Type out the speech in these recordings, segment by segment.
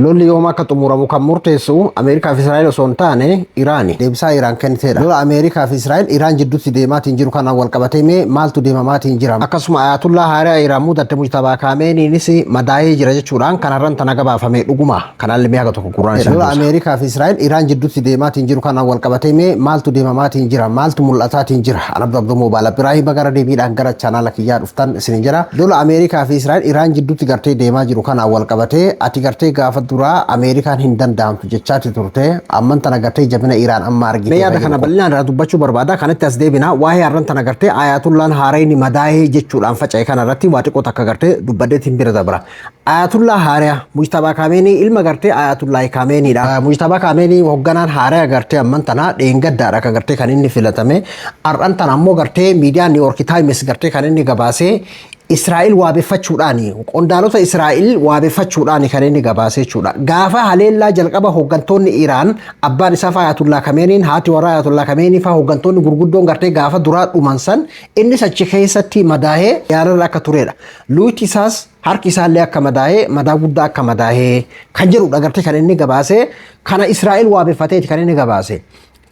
lolli yooma akka xumuramu kan murteessu Ameerikaa fi Israa'el osoo hin taane Iraani. Deebisaa Iraan kenniteedha. Lola Ameerikaa fi Israa'el Iraan jidduutti deemaatiin jiru kanaan wal qabatee mee maaltu deemamaatiin jira. Akkasuma Ayatullah Haaraa Iraan muudatte Mujtabaa Kaameeniinis madaa'ee jira jechuudhaan kanarran tana gabaafamee dhuguma. Kanaan limee haga tokko quraan isa. Lola Ameerikaa fi Israa'el Iraan jidduutti deemaatiin jiru kanaan wal qabatee mee maaltu deemamaatiin jira. Maaltu mul'ataatiin jira. Abduu Mubaala Ibrahim gara deebiidhaan gara chaanaala kiyyaa dhuftan isin jira. Lola Ameerikaa fi Israa'el Iraan jidduutti gartee deemaa jiru kanaan wal qabatee ati gartee gaafa duraa Ameerikaan hin danda'amtu jechaati turte amman tana gartee jabina Iraan amma argite. Yaada kana bal'inaan irraa dubbachuu barbaada. Kanatti as deebina waa'ee har'an tana gartee Ayatullaan Haarayni madaa'ee jechuudhaan faca'e kanarratti waa xiqqoo takka gartee dubbaddeetiin bira dabra. Ayatullah Haaraa Mujtabaa Kaameenii ilma gartee Ayatullah Kaameeniidha. Mujtabaa Kaameenii hoogganaan Haaraa gartee amman tana dheengaddaadha kan gartee kan inni filatame. Har'an tana ammoo gartee miidiyaa New York Times gartee kan inni gabaasee Israa'el waabeffachuudhaani qondaalota Israa'el waabeffachuudhaani kan inni gabaasee jechuudha. Gaafa haleellaa jalqaba hooggantoonni Iraan abbaan isaa Ayatullah Kameeniin haati warraa Ayatullah Kameenii faa hooggantoonni gurguddoon gartee gaafa duraa dhuman san innis achi keessatti madaa'ee yaalarra akka turedha. Luuti isaas harki isaallee akka madaa'ee madaa guddaa akka madaa'ee kan jedhudha gartee kan inni gabaasee kana Israa'el waabeffateeti kan inni gabaasee.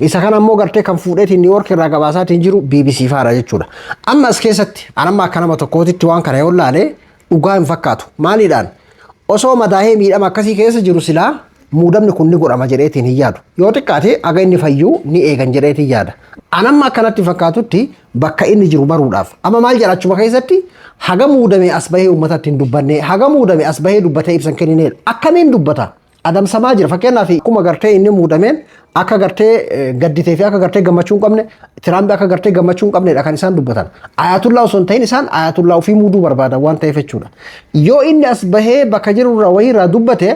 Isa kana ammoo gartee kan fuudheetiin New York irraa gabaasaatiin jiru BBC faara jechuudha. Amma as keessatti anamma akka nama tokkootitti waan kana yoo ilaalee dhugaa hin fakkaatu. Maaliidhaan osoo madaa'ee miidhama akkasii keessa jiru silaa muudamni kun ni godhama jedheetiin hin yaadu. Yoo xiqqaate aga inni fayyuu ni eegan jedheetiin yaada. Anamma akkanatti fakkaatutti bakka inni jiru baruudhaaf. Amma maal jedhachuma keessatti haga muudame as bahee uummatatti hin dubbanne haga muudame as bahee dubbatee ibsan kenninee akkamiin dubbata? Adamsamaa jira fakkeenyaaf akkuma gartee inni muudameen akka gartee gadditee fi akka gartee gammachuu hin qabne Tiraamp akka gartee gammachuu hin qabnedha kan isaan dubbatan. Ayatullah osoo hin ta'in isaan Ayatullah ofii muuduu barbaadan waan ta'eef jechuudha. Yoo inni as bahee bakka jiru irraa wayii irraa dubbate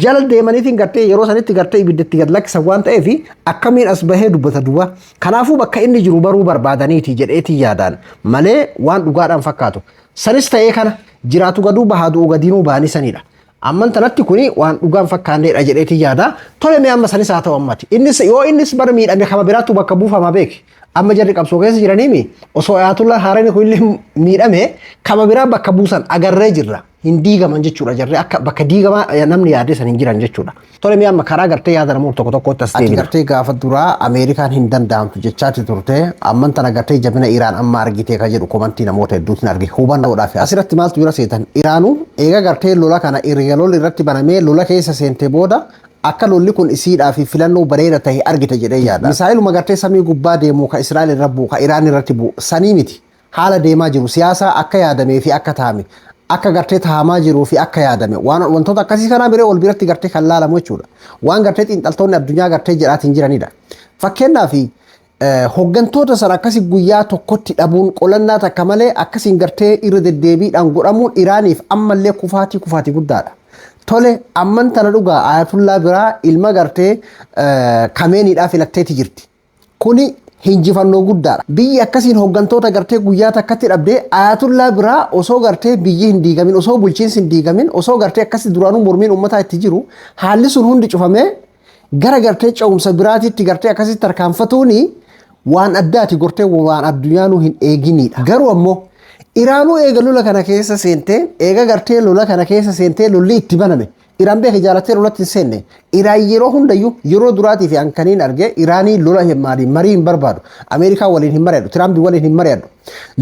jala deemaniitiin gartee yeroo sanitti gartee ibiddatti gad lakkisan waan ta'eef akkamiin as bahee dubbata duwwaa. Kanaafuu bakka inni jiru baruu barbaadaniiti jedheetii yaadaan malee waan dhugaadhaan fakkaatu. Sanis ta'ee kana jiraatu gaduu bahaaduu gadiinuu bahanii sanidha. Amman tanatti kuni waan dhugaan fakkaanneedha jedheetii yaada. Tole mee amma sanis haa ta'u ammati. Innis bara miidhame kama biraattu bakka buufama beeki. Amma jarri qabsoo keessa jiraniimi osoo Ayatullah Haaraan kun illee miidhame kama biraa bakka buusan agarree jirra. Hin diigaman jechuudha jarri akka bakka diigama namni yaadee san hin jiran jechuudha. Tole mee amma karaa gartee yaada namoota tokko tokkotti as deebina. Ati gartee gaafa duraa Ameerikaan hin danda'amtu jechaati turte amman tana gartee jabina Iraan amma argitee ka jedhu komantii namoota hedduutiin arge hubannoodhaaf. Asirratti maaltu jira seetan Iraanu eega gartee lola kana lolli irratti banamee lola keessa seentee booda akka lolli kun isiidhaa fi filannoo bareeda ta'e argite jedhee yaada. Misaa'iluma gartee samii gubbaa deemu ka Israa'el irra bu'u ka Iraan irratti bu'u sanii miti. Haala deemaa jiru siyaasa akka yaadamee fi akka taa'ame akka gartee taa'amaa jiruu fi akka yaadame wantoota akkasii kanaa biree ol biratti gartee kan laalamu jechuudha. Waan gartee xiinxaltoonni addunyaa gartee jedhaatiin jiranidha. Fakkeenyaaf hooggantoota sana akkasii guyyaa tokkotti dhabuun qolannaa takka malee akkasiin gartee irra deddeebiidhaan godhamuun Iraaniif ammallee kufaatii guddaadha. Tole amman tana dhugaa Ayatullah biraa ilma gartee Kameeniidhaa filatteeti jirti. Kuni hinjifannoo guddaadha. Biyyi akkasiin hooggantoota gartee guyyaa takkatti dhabdee Ayatullah biraa osoo gartee biyyi hin diigamin osoo bulchiinsi hin diigamin osoo gartee akkasii duraanuu mormiin uummataa itti jiru haalli sun hundi cufamee gara gartee ce'umsa biraatiitti gartee akkasitti tarkaanfatuuni waan addaati gortee waan addunyaanuu hin eeginidha. Garuu ammoo Iraanuu eega lola kana keessa seentee eega gartee lola kana keessa seentee lolli itti baname Iraan beeka jaalattee lolatti hin seenne Iraan yeroo hundayyuu yeroo duraatii fi hankaniin arge Iraanii lola hin marii hin barbaadu Ameerikaa waliin hin mari'adhu Tiraamp waliin hin mari'adhu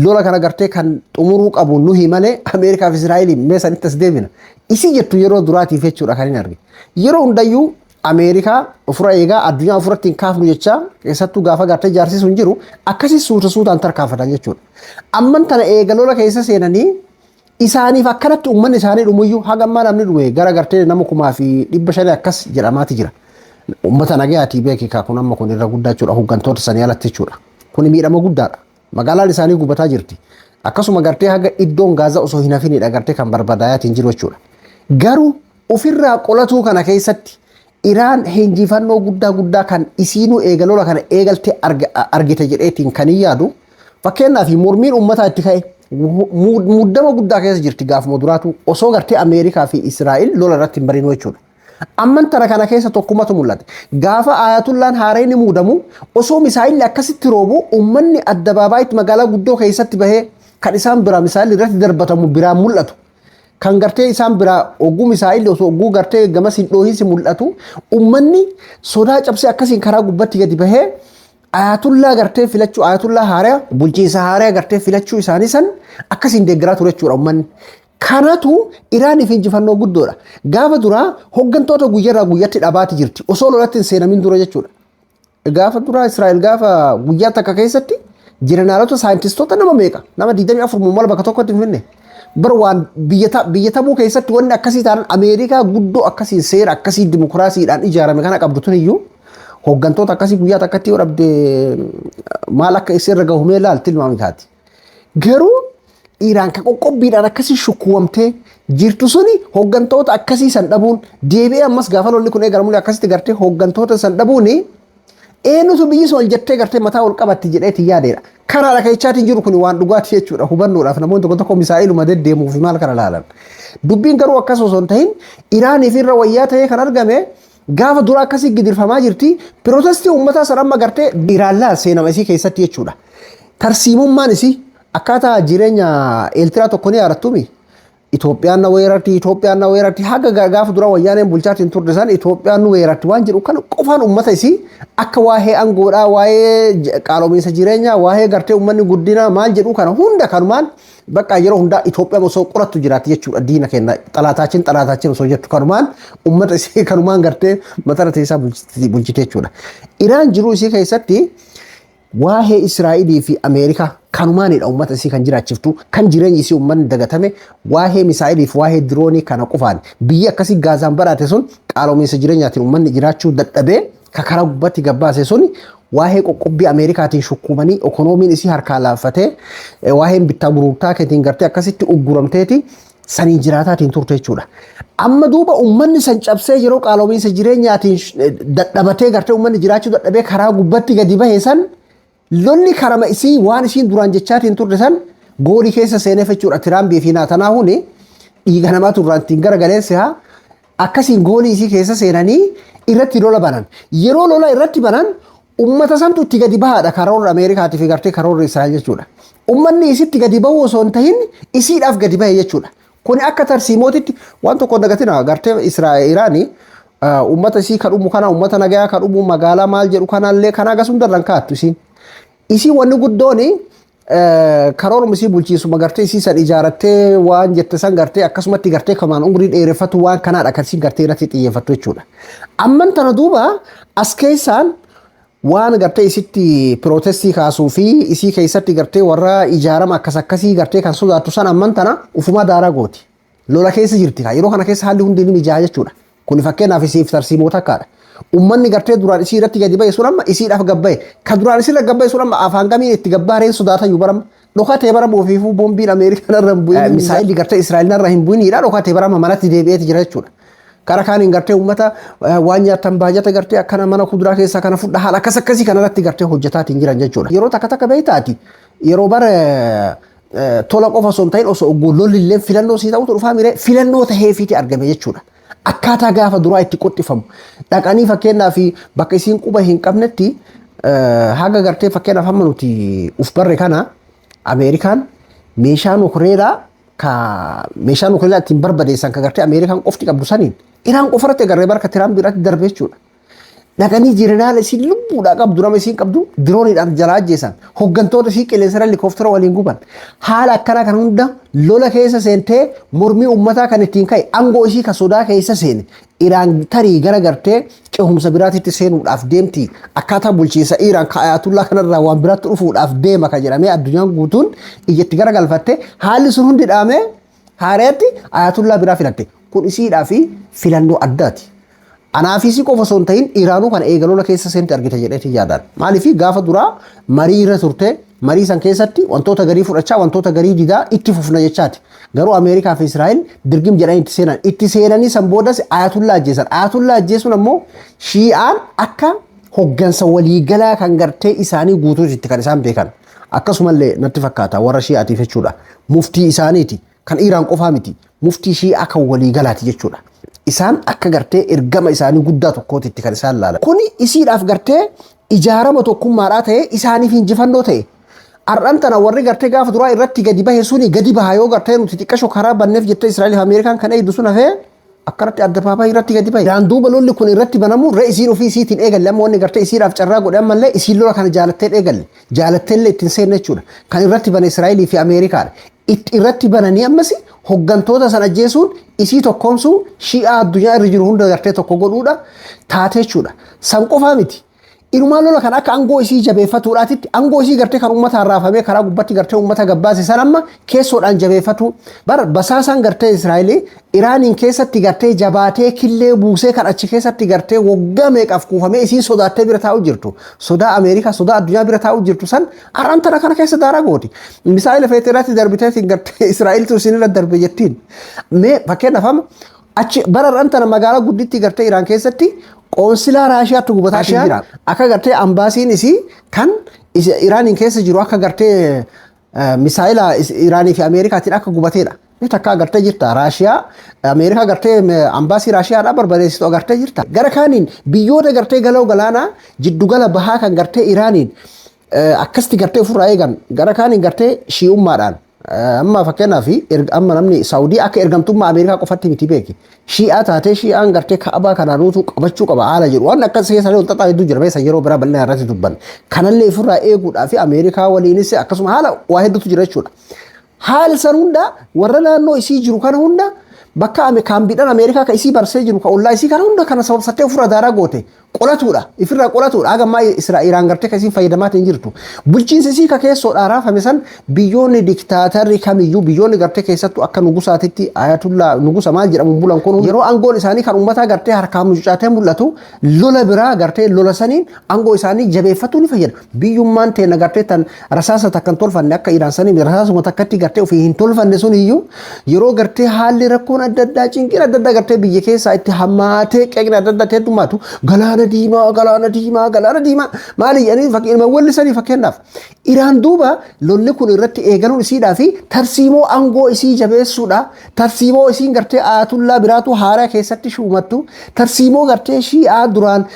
lola kana gartee kan xumuruu qabu nuhi malee Ameerikaa fi Israa'eliin meesanitti as deebina isi jettu yeroo duraatiif jechuudha kan hin arge yeroo hundayyuu Ameerikaa ofirra eegaa addunyaa ofirratti hin kaafnu jecha keessattuu gaafa gartee jaarsisuu hin jiru akkasii suutaan tarkaanfatan jechuudha. Amman tana eega lola keessa seenanii isaaniif akkanatti uummanni isaanii dhumuyyuu haga ammaa namni dhume gara gartee nama 500,000 akkas jedhamaati jira. Uummata nagayaatii beeki kun amma kun irra guddaa jechuudha hooggantoota sanii alatti jechuudha. Kun miidhama guddaadha. Magaalaan isaanii gubataa jirti. Akkasuma gartee haga iddoon gaazaa osoo hin hafinidha gartee kan barbadaayaatiin jiru jechuudha. Garuu ofirraa qolatuu kana keessatti Iraan hinjifannoo guddaa kan isiinuu eegalola kana eegaltee argite jedheetiin kan yaadu fakkeenyaaf mormiin uummataa itti ka'e muddama guddaa keessa jirti gaafuma duraatu osoo gartee Ameerikaa fi Israa'el lola irratti hin barinuu jechuudha. Amman tana kana keessa tokkumatu mul'ate. Gaafa Ayatullaan Haarayni muudamu osoo misaa'illi akkasitti roobu uummanni addabaabaayitti magaalaa guddoo keessatti bahee kan isaan biraa misaa'illi irratti darbatamu biraan mul'atu. kan gartee isaan bira oggum Israa'el osoo ogguu gartee gama sindoohisi mul'atu ummanni sodaa cabsee akkasiin karaa gubbatti gadi bahee ayatullaa gartee filachuu ayatullaa haaraa bulchiinsa haaraa gartee filachuu isaanii san akkasiin deeggaraa ture jechuudha ummanni. Kanatu Iraaniif injifannoo guddoodha. Gaafa duraa hooggantoota guyyaarraa guyyatti dhabaati jirti. Osoo lolatti hin seenamin dura jechuudha. Gaafa duraa Israa'el gaafa guyyaa takka keessatti jiranaalota saayintistoota nama meeqa? Nama 24 muumala bakka tokkotti hin finne. Bar waan biyya tabuu keessatti wanni akkasii ta'an Ameerikaa guddoo akkasiin seera akkasii dimokiraasiidhaan ijaarame kana qabdu tun iyyuu hooggantoota akkasii guyyaa takkatti yoo dhabde maal akka isirra gahumee ilaalti ilmaami taati. Garuu Iraan kan qoqqobbiidhaan akkasii shukkuwamtee jirtu suni hooggantoota akkasii san dhabuun deebi'ee ammas gaafa lolli kun eegalamuun akkasitti gartee hooggantoota san dhabuun eenyutu biyyi sun ol jettee gartee mataa ol qabatti jedheeti yaadeedha. Karaadha keechaatiin jiru kun waan dhugaati jechuudha hubannoodhaaf namoonni tokko tokko misaa'iluma deddeemuuf maal kana laalan. Dubbiin garuu akkas osoo hin ta'in Iraaniif irra wayyaa ta'ee kan argame gaafa dura akkasii gidirfamaa jirti pirootestii uummataa san amma gartee Iraanlaa seenama isii keessatti jechuudha. Tarsiimummaan isii akkaataa jireenya Eertiraa tokko ni yaadattuumi. Itoophiyaan na weerarti haga gaafa dura wayyaaneen bulchaatiin turte san Itoophiyaan nu weerarti waan jedhu kan qofaan uummata isii akka waa'ee aangoodhaa waa'ee qaaloominsa jireenyaa waa'ee gartee uummanni guddina maal jedhu kana hunda kanumaan bakka yeroo hundaa Itoophiyaan osoo qorattu jiraatti jechuudha diina kenna xalaataachin osoo jettu kanumaan uummata isii kanumaan gartee mataa isaa bulchite jechuudha. Iraan jiruu isii keessatti waa'ee Israa'elii fi Ameerikaa kanumaanidha uummata isii kan jiraachiftu kan jireenyi isii uummanni dagatame waa'ee misaa'ilii fi waa'ee diroonii kana qofaan biyyi akkasii gaazaan badhaate sun qaaloominsa jireenyaatiin uummanni jiraachuu dadhabee karaa gubbatti gabbaase sun waa'ee qoqqobbii Ameerikaatiin shukkumanii ikoonomiin isii harkaa laaffatee waa'een bittaa gurgurtaa keetiin gartee akkasitti ugguramteeti saniin jiraataatiin turte jechuudha. Amma duuba uummanni san cabsee yeroo qaaloominsa jireenyaatiin dadhabatee gartee uummanni jiraachuu dadhabee karaa gubbatti gadi bahee san lolli karama isii waan isiin duraan jechaatiin turre san goolii keessa seenee jechuudha. Tiraambii fi Naatanahuun dhiiga namaa turraan ittiin garagaleesse haa akkasiin goolii isii keessa seenanii irratti lola banan. Yeroo lola irratti banan uummata santu itti gadi bahaadha karoora Ameerikaatii fi gartee karoora Israa'el jechuudha. Uummanni isitti gadi bahuu osoo hin tahin isiidhaaf gadi bahe jechuudha. Kuni akka tarsiimootitti waan tokko dagatina gartee Iraanii uummata isii kadhumu kana uummata nagayaa kadhumu magaalaa maal jedhu kanallee kana agasum darran kaattu isiin. Isii wanni guddoon karooruma isii bulchiisuma gartee isii san ijaarattee waan jette san gartee akkasumatti gartee kamaan umurii dheereffatu waan kanaadha kan isiin gartee irratti xiyyeeffattu jechuudha. Amman tana duuba as keessaan waan gartee isitti pirootestii kaasuu fi isii keessatti gartee warra ijaarama akkasii gartee kan sodaattu san amman tana ufuma daaraa gooti. Lola keessa jirti yeroo kana keessa haalli hundi ni mijaa'aa jechuudha. Kun fakkeenyaaf isiif tarsiimoota akkaadha. Ummanni gartee duraan isii irratti gadi bahe sun amma isiidhaaf gabbaye. Kan duraan isii irratti gabbaye sun amma afaan gamiin itti gabbaareen sodaata iyyuu barama. Dhokatee barama ofiifuu boombiin Ameerikaan irra hin bu'in. Misaa'illi gartee Israa'el irra hin bu'inidha. Dhokatee barama manatti deebi'eeti jira jechuudha. Kara kaaniin gartee uummata waan nyaatan baajata gartee akkana mana kuduraa keessaa kana fudha haala akkasii kanarratti gartee hojjetaatiin jiran jechuudha. Yeroo takka beektaati yeroo bara tola qofa osoo hin ta'in osoo lolli illee filannoo sii ta'utu dhufaa miree filannoo taheefiiti argame jechuudha. Akkaataa gaafa duraa itti qophifamu dhaqanii fakkeenyaaf bakka isiin quba hin qabnetti haga gartee fakkeenyaaf hamma nuti uf barre kana Ameerikaan meeshaa nukuleeraa ittiin barbadeessan ka gartee Ameerikaan qofti qabdu saniin Iraan qofarratti agarree barka Tiraamp biratti darbe jechuudha. Dhaqanii jireenyaala isiin lubbuudhaa qabdu nama isiin qabdu dirooniidhaan jalaa ajjeesan hooggantoota isii qilleensara helikooftera waliin guban haala akkanaa kan hunda lola keessa seentee mormii uummataa kan ittiin ka'e aangoo isii ka sodaa keessa seene Iraan tarii gara gartee cehumsa biraatitti seenuudhaaf deemti akkaataa bulchiinsa Iraan ka Ayatullaa kanarraa waan biraatti dhufuudhaaf deema ka jedhamee addunyaan guutuun iyyatti gara galfatte haalli sun hundi dhaamee haareetti Ayatullaa biraa filatte kun isiidhaa fi filannoo addaati. Anaafisi qofa osoo hin ta'in Iraanuu kana eegalola keessa seente argite jedheeti yaadaan. Maaliif gaafa duraa marii irra turte marii san keessatti wantoota garii fudhachaa wantoota garii didaa itti fufna jechaati. Garuu Ameerikaa fi Israa'el dirgim jedhanii itti seenan. Itti seenanii san boodas Ayatullaa ajjeesan. Ayatullaa ajjeesuun ammoo Shi'aan akka hoggansa waliigalaa kan gartee isaanii guutuutti kan isaan beekan. Akkasumallee natti fakkaata warra Shi'aatiif jechuudha. Muftii isaaniiti kan Iraan qofaa miti. Muftii Shi'aa kan waliigalaati jechuudha. Isaan akka gartee ergama isaanii guddaa tokkootitti kan isaan laalan. Kuni isiidhaaf gartee ijaarama tokkummaadhaa ta'e isaaniif injifannoo ta'e. ar'antana warri gartee gaafa duraa irratti gadi bahe suni gadi baha yoo gartee nuti xiqqasho karaa banneef jettee Israa'eel fi Ameerikaan kan eegdu sun hafee akkanatti adda baabaa irratti gadi bahe. Iraan duuba lolli kun irratti banamu isiin ofii isiitiin eegalle amma wanni gartee isiidhaaf carraa godhe ammallee isiin lola kana jaalattee eegalle jaalatteellee ittiin seenne jechuudha. Kan irratti bane Israa'eel fi Ameerikaadha. Irratti bananii ammas hoggantoota san ajjeesuun isii tokkoomsuun shi'aa addunyaa irra jiru hunda gartee tokko godhuudha taatee jechuudha. San qofaa miti. Inumaan lola kan akka aangoo isii jabeeffatuudhaatitti aangoo isii gartee kan uummataan raafamee karaa gubbatti gartee uummata gabbaase san amma keessoodhaan jabeeffatu bara basaasaan gartee Israa'eel Iraaniin keessatti gartee jabaatee killee buusee kan achi keessatti gartee waggaa meeqaaf kuufamee isiin sodaattee bira taa'u jirtu sodaa Ameerikaa sodaa addunyaa bira taa'u jirtu san arantana kana keessa daaraa gooti misaa'ila feeteeraatti darbiteetiin gartee Israa'eeltu isinirra darbe jettiin mee fakkeenyaaf amma achi bara arantana magaalaa gudditti gartee Iraan keessatti qoonsilaa Raashiyaatti gubataa jira. Akka gartee ambaasiin isii kan Iraaniin keessa jiru akka gartee misaa'ila Iraanii fi Ameerikaatiin akka gubateedha. Takka gartee jirta Raashiyaa Ameerikaa gartee ambaasii Raashiyaadhaa barbadeessitu gartee jirta. Gara kaaniin biyyoota gartee galoo galaanaa jiddugala bahaa kan gartee Iraaniin akkasti gartee ofirraa eegan gara kaaniin gartee shi'ummaadhaan. Amma fakkeenyaaf amma namni Saawudii akka ergamtummaa Ameerikaa qofatti miti beeki. Shi'aa taatee shi'aan gartee Kaabaa kanaanuutu qabachuu qaba haala jedhu. Waan akkas keessaa wal xaxaa hedduu jira beessa yeroo biraa bal'inaa irratti dubban. Kanallee ofirraa eeguudhaaf Ameerikaa waliinis akkasuma haala waa hedduutu jira jechuudha. Haala san hunda warra naannoo isii jiru kana hunda bakka kaambiidhaan Ameerikaa kan isii barsee jiru kan ollaa isii kana hunda kana sababsattee ofirraa daaraa goote. Qolatuudha ifirraa qolatuudha hagammaa Iraan gartee kan isiin fayyadamaatiin jirtu bulchiinsi isii ka keessoodhaa raafame san biyyoonni diktaatarri kamiyyuu biyyoonni gartee keessattuu akka nugusaatitti ayatullaa nugusa maal jedhamu bulan kun yeroo aangoon isaanii kan uummataa gartee harkaan mucucaatee mul'atu lola biraa gartee lola saniin aangoo isaanii jabeeffatu ni fayyada biyyummaan teena gartee tan rasaasa takkan tolfanne akka Iraan sanii rasaasuma takkatti gartee ofii hin tolfanne sun iyyuu yeroo gartee haalli rakkoon adda addaa cinqina adda addaa gartee biyya keessaa itti hammaatee qeeqna adda addaa heddummaatu galaana diimaa maali jedhanii fakkiin wallisanii fakkeenyaaf Iraan duuba lolli kun irratti eegaluun isiidhaa fi tarsiimoo aangoo isii jabeessuudha tarsiimoo isiin gartee ayatullaa biraatu haaraa keessatti shuumattu tarsiimoo gartee shi'aa duraan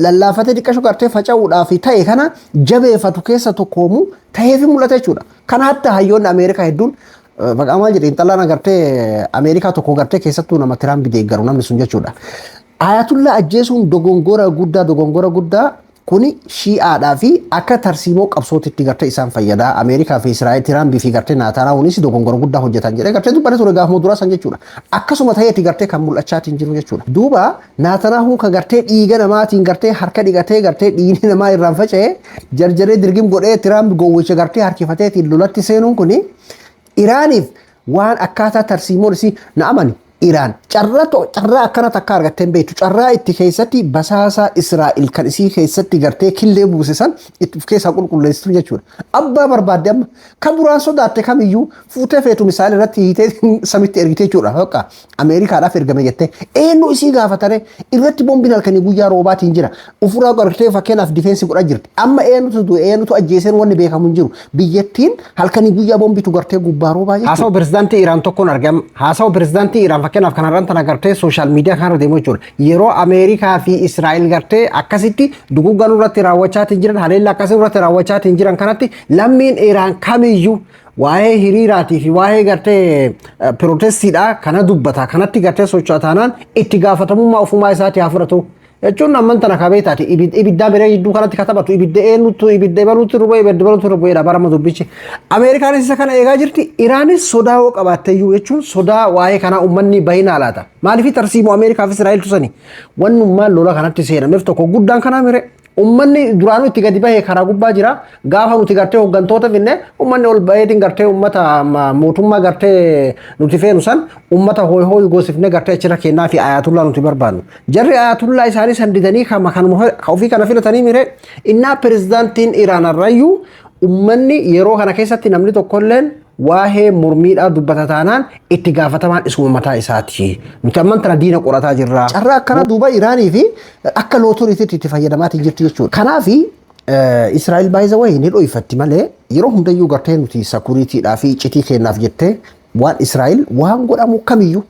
lallaafatee xiqqasho gartee faca'uudhaa fi ta'e kana jabeeffatu keessa tokkoomu ta'eefi mul'ata jechuudha. Kana hatta hayyoonni Ameerikaa hedduun maqaa maal jedhee intallaan agartee Ameerikaa tokko gartee keessattuu nama Tiraamp deeggaru namni sun jechuudha. Ayatullaa ajjeesuun dogongora guddaa kuni shi'aadhaa fi akka tarsiimoo qabsootitti gartee isaan fayyadaa Ameerikaa fi Israa'eel Tiraamp fi gartee Naataanaahuunis dogongora guddaa hojjetan jedhee gartee dubbatee ture gaafa muduraa san jechuudha. Akkasuma ta'eeti gartee kan mul'achaatiin jiru jechuudha. Duuba Naataanaahuun kan gartee dhiiga namaatiin gartee harka dhigatee gartee dhiigni namaa irraan faca'ee jarjaree dirgim godhee Tiraamp gowwicha gartee harkifateetiin lolatti seenuun kuni Iraaniif waan akkaataa tarsiimoon isii na amani. Iraan carraa akkana takka argattee beektu carraa itti keessatti basaasaa Israa'eel kan isii keessatti gartee killee buusisan itti keessaa qulqulleessitu jechuudha. Abbaa barbaadde amma kan duraan sodaatte kamiyyuu fuutee feetu misaal irratti hiitee samitti ergitee jechuudha. Hooqa Ameerikaadhaaf ergame jettee eenyu isii gaafatare irratti boombiin halkanii guyyaa roobaatiin jira. Ufuraa gartee fakkeenyaaf difeensi godha jirti. Amma eenyutu ajjeeseen wanni beekamu hin jiru. Biyyattiin halkanii guyyaa boombitu gartee gubbaa roobaa jechuudha. Haasawu pirezidaantii Iraan tokkoon argama. Haasawu pirezidaantii Iraan fakkeenyaaf kanarraan tana gartee sooshaal miidiyaa kanarra deemu jechuudha. Yeroo Ameerikaa fi Israa'eel gartee akkasitti duguggan irratti raawwachaatiin jiran haleellaa akkasii irratti raawwachaatiin jiran kanatti lammiin Iraan kamiyyuu waa'ee hiriiraatii fi waa'ee gartee pirootestiidhaa kana dubbata kanatti gartee socho'ataanaan itti gaafatamummaa ofumaa isaatii haa fudhatu. Jechuun amman tana kabeetaati ibiddaa biree jidduu kanatti katabatu ibidda eenyutu ibidda baluutti rubee ibidda baluutti rubeedha barama dubbichi. Ameerikaanis isa kana eegaa jirti Iraanis sodaa hoo qabaatteeyyuu jechuun sodaa waa'ee kanaa uummanni baay'inaa laata. Maaliif tarsiimoo Ameerikaa fi Israa'eel tusani wannummaan lola kanatti seenameef tokko guddaan kanaa mire. Ummanni duraanuu itti gadi bahee karaa gubbaa jira gaafa nuti gartee hooggantoota finne ummanni ol baheetiin gartee ummata mootummaa gartee nuti feenu san ummata hooy goosifne gartee achirra kennaa fi ayatullaa nuti barbaannu jarri ayatullaa isaanii sandidanii kanuma ofii kana filatanii mire innaa pirezidaantiin Iraan arrayyuu ummanni yeroo kana keessatti namni tokkolleen waa'ee mormiidhaa dubbata taanaan itti gaafatamaan isuma mataa isaati. Nuti amman tana diina qorataa jirra. Carraa akkana duuba Iraanii fi akka lootoriitiitti itti fayyadamaatiin jirti jechuudha. Kanaaf Israa'eel baay'isa wayii ni dhoofatti malee yeroo hundayyuu gartee nuti sakuriitiidhaa fi iccitii kennaaf jettee waan Israa'eel waan godhamu kamiyyuu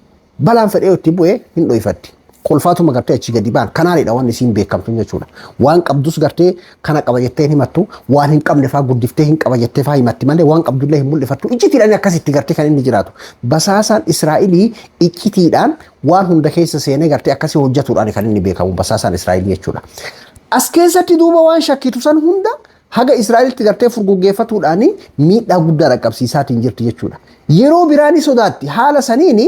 balaan fedhee itti bu'ee hin dhoofatti. kolfaatuma gartee achi gadi baan kanaanidha waan isiin beekamtu jechuudha. Waan qabdus gartee kana qaba jettee himattu waan hin qabne faa guddiftee hin qaba jettee faa himatti malee waan qabdullee hin mul'ifattu iccitiidhaan akkasitti gartee kan inni jiraatu. Basaasaan Israa'ilii iccitiidhaan waan hunda keessa seenee gartee akkasii hojjetuudhaan kan inni beekamu basaasaan Israa'ilii jechuudha. As keessatti duuba waan shakkitu san hunda haga Israa'elitti gartee furguggeeffatuudhaan miidhaa guddaa dhaqqabsiisaatiin jirti jechuudha. Yeroo biraani sodaatti haala saniini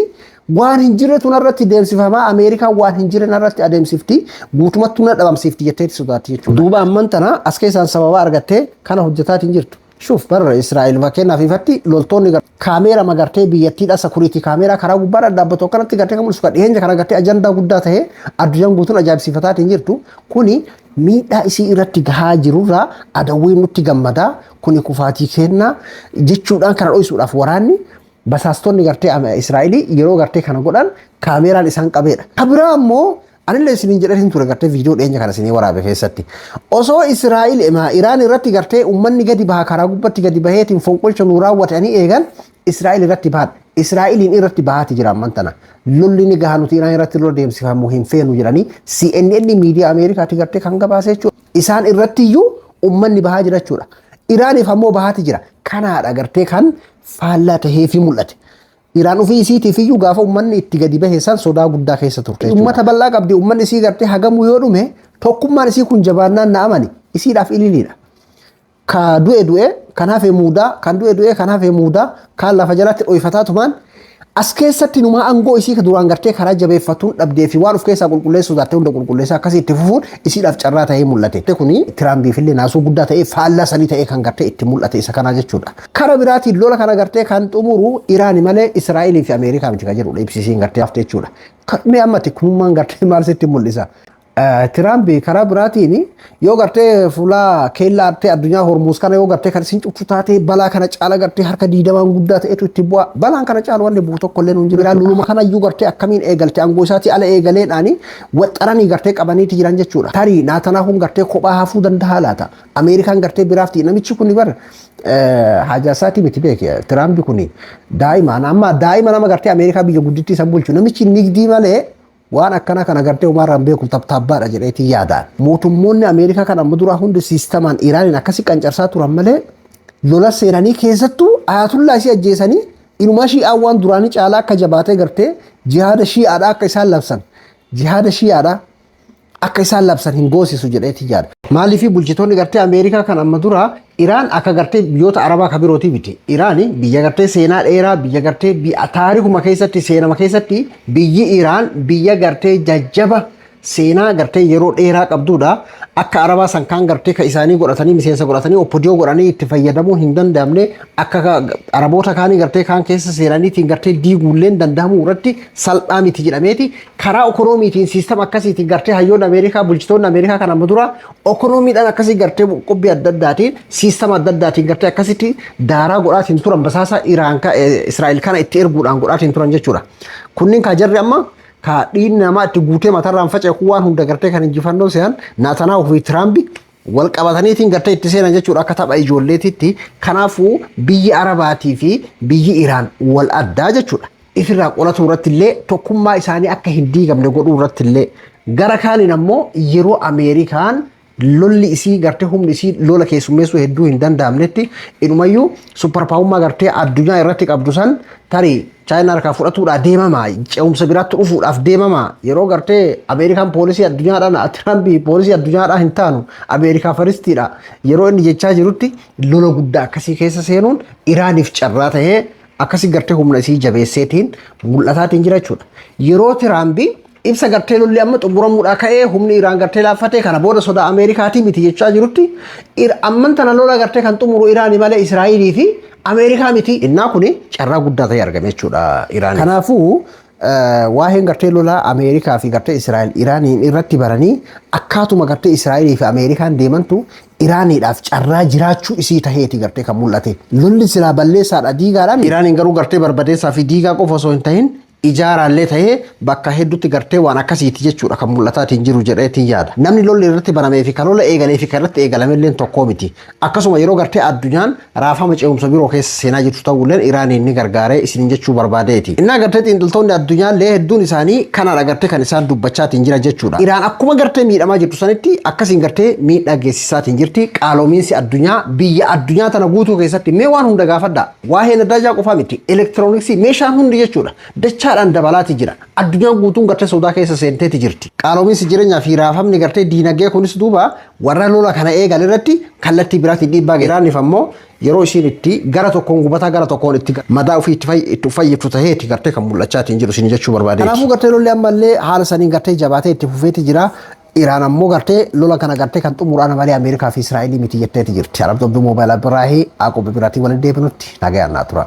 waan hin jirre tunarratti deemsifamaa Ameerikaan waan hin jirre narratti adeemsifti guutumatti tuna dhabamsiifti jettee sodaatti jechuudha. Duuba amman tana as keessaan sababa argattee kana hojjetaatiin jirtu. Shuf barra Israa'el fakkeenyaaf ifatti loltoonni kaameera magartee biyyattiidha sakuriitii kaameeraa karaa gubbaadha dhaabbatu akkanatti gartee kan mul'isu kan dhiyeenya kana gartee ajandaa guddaa ta'ee addunyaan guutuun ajaa'ibsiifataatiin jirtu kuni miidhaa isii irratti gahaa jirurraa adawwiin nutti gammadaa kuni kufaatii kennaa jechuudhaan kana dho'isuudhaaf waraanni basaastonni gartee Israa'elii yeroo gartee kana godhan kaameeraan isaan qabeedha. Kabiraa ammoo anillee isiniin jedhanii ture gartee viidiyoo dhiyeenya kana isinii waraabe keessatti. Osoo Israa'el Iraan irratti gartee uummanni gadi baha karaa gubbatti gadi baheetiin fonqolcha nuu raawwatanii eegan Israa'el irratti bahan. Israa'eliin irratti bahaati jira amman tana. Lolli ni gahaa nuti Iraan irratti lola deemsifamu hin feenu jedhanii CNN miidiyaa Ameerikaatti gartee kan gabaase jechuudha. Isaan irratti iyyuu uummanni bahaa jira jechuudha. Iraaniif ammoo bahaati jira. Kanaadha gartee kan faallaa tahee fi mul'ate. Iraan ofii isiitiif iyyuu gaafa uummanni itti gadi bahe san sodaa guddaa keessa turte. Uummata bal'aa qabdi uummanni isii gartee hagamu yoo dhume tokkummaan isii kun jabaannaan na'amani isiidhaaf ililiidha. Ka du'e kanaaf muudaa kan du'e kanaaf muudaa kan lafa jalatti dho'ifataa tumaan as keessatti numaa aangoo isii duraan gartee karaa jabeeffatuun dhabdee fi waan of keessaa qulqulleessuu taatee hunda qulqulleessaa akkasii itti fufuun isiidhaaf carraa ta'ee mul'ate. Kuni Tiraampiif illee naasuu guddaa ta'ee faallaa sanii ta'ee kan gartee itti mul'ate isa kanaa jechuudha. Kara biraatiin lola kana gartee kan xumuru Iraani malee Israa'elii fi Ameerikaa miti kan jedhudha ibsisiin gartee hafte jechuudha. Mee amma tikkummaan gartee maal sitti mul'isa? Tiraampi karaa biraatiin yoo gartee fuula keellaa artee addunyaa hormuus kana yoo gartee kan isin cuftu taatee balaa kana caala gartee harka diidamaan guddaa ta'etu itti bu'a. Balaan kana caala wanni bu'u tokko illee nuun jira. Luluma kana iyyuu gartee akkamiin eegalte aangoo isaatii ala eegaleedhaani waxxaranii gartee qabaniiti jiran jechuudha. Tarii naatanaa kun gartee kophaa hafuu danda'a laata. Ameerikaan gartee biraafti namichi kun bar haja isaatii miti beeke. Tiraampi kun daa'ima nama gartee Ameerikaa biyya guddittii isa bulchu namichi nigdii malee waan akkana kana gartee umarraan beeku tabtaabbaadha jedheetii yaadaan. Mootummoonni Ameerikaa kan amma duraa hundi siistamaan Iraaniin akkasi qancarsaa turan malee lola seenanii keessattuu ayatullaa isii ajjeesanii inumaa shi'aa waan duraanii caalaa akka jabaatee gartee jihaada shi'aadhaa akka isaan labsan. Jihaada shi'aadhaa akka isaan labsan hin goosisu jedheetii yaada. Maaliifii bulchitoonni gartee Ameerikaa kan amma duraa Iraan akka gartee biyyoota Arabaa kan birootii miti. Iraani biyya gartee seenaa dheeraa biyya gartee taarikuma keessatti seenama keessatti biyyi Iraan biyya gartee jajjaba seenaa gartee yeroo dheeraa qabduudha. Akka Arabaa san kaan gartee ka isaanii godhatanii miseensa godhatanii oppodiyoo godhanii itti fayyadamuun hin danda'amne akka Araboota kaanii gartee kaan keessa seenaniitiin gartee diiguulleen danda'amuu irratti salphaa miti jedhameeti. Karaa ekonomiitiin siistama akkasiitiin gartee hayyoonni Ameerikaa bulchitoonni Ameerikaa kan amma dura ekonomiidhaan akkasii gartee qophii adda addaatiin siistama adda addaatiin gartee akkasitti daaraa godhaatiin turan basaasa Israa'el kana itti erguudhaan godhaatiin turan jechuudha. Kunniin ka jarri amma ka dhiin namaa itti guutee matarraan faca'e waan hunda gartee kan injifannoo se'an naatanaa ofii Tiraampi wal qabataniitiin gartee itti seenan jechuudha akka tapha ijoolleetitti. Kanaafuu biyyi Arabaatii fi biyyi Iraan wal addaa jechuudha. Ifirraa qolatu irratti illee tokkummaa isaanii akka hin diigamne godhuu irratti illee gara kaaniin ammoo yeroo Ameerikaan lolli isii gartee humni isii lola keessummeessuu hedduu hin danda'amnetti inumayyuu supparpaawummaa gartee addunyaa irratti qabdu san tarii Chaayinaa harkaa fudhatuudhaa deemamaa ce'umsa biraatti dhufuudhaaf deemamaa yeroo gartee Ameerikaan poolisii addunyaadhaan Tiraampi poolisii addunyaadhaa hin taanu Ameerikaa faristiidha yeroo inni jechaa jirutti lola guddaa akkasii keessa seenuun Iraaniif carraa ta'ee akkasii gartee humna isii jabeesseetiin mul'ataatiin jira jechuudha. Yeroo Tiraampi ibsa gartee lolli amma xumuramuudhaa ka'ee humni Iraan gartee laaffatee kana booda sodaa Ameerikaatii miti jechaa jirutti amman tana lola gartee kan xumuru Iraanii malee Israa'elii fi Ameerikaa miti. Innaa kuni carraa guddaa ta'ee argame jechuudha Iraan. Kanaafuu waa'een gartee lolaa Ameerikaa fi gartee Israa'el Iraaniin irratti baranii akkaatuma gartee Israa'elii fi Ameerikaan deemantu Iraaniidhaaf carraa jiraachuu isii taheeti gartee kan mul'ate. Lolli silaa balleessaadha diigaadhaan Iraaniin garuu gartee barbadeessaa fi diigaa qofa osoo hin tahin ijaaraallee ta'ee bakka hedduutti gartee waan akkasiiti jechuudha kan mul'ataatiin jiru jedheetiin yaada. Namni lolli irratti banamee fi kan lola eegalee fi kan irratti eegalamellee tokkoo miti. Akkasuma yeroo gartee addunyaan raafama ce'umsa biroo keessa seenaa jirtu ta'ullee Iraaniin ni gargaaree isin jechuu barbaadeeti. Innaa gartee xiinxaltoonni addunyaallee hedduun isaanii kanadha gartee kan isaan dubbachaatiin jira jechuudha. Iraan akkuma gartee miidhamaa jirtu sanitti akkasiin gartee miidhaa geessisaatiin jirti. Qaaloomiinsi addunyaa biyya addunyaa tana guutuu keessatti mee waan hunda gaafadha. Waa'ee nadaajaa qofaa miti elektirooniksii meeshaan hundi jechuudha. Dachaadhaan dabalaati jira. Addunyaan guutuun gartee sodaa keessa seenteeti jirti. Qaaloomiinsi jireenyaa fi raafamni gartee diinagdee kunis duuba warra lola kana eegan irratti kallattii biraatiin dhiibbaa Iraaniif ammoo yeroo isiin itti gara tokkoon gubataa gara tokkoon itti madaa ofii itti fayyiftu taheeti gartee kan mul'achaatiin jiru isin jechuu barbaadeeti. Kanaafuu gartee lolli ammallee haala saniin gartee jabaatee itti fufeeti jira. Iraan ammoo gartee lola kana gartee kan xumuraan malee Ameerikaa fi Israa'eel miti jetteeti jirti. Arabtoonni moobaayilaa biraahi akkuma biraatiin waliin deebinutti nagayaan naa tura.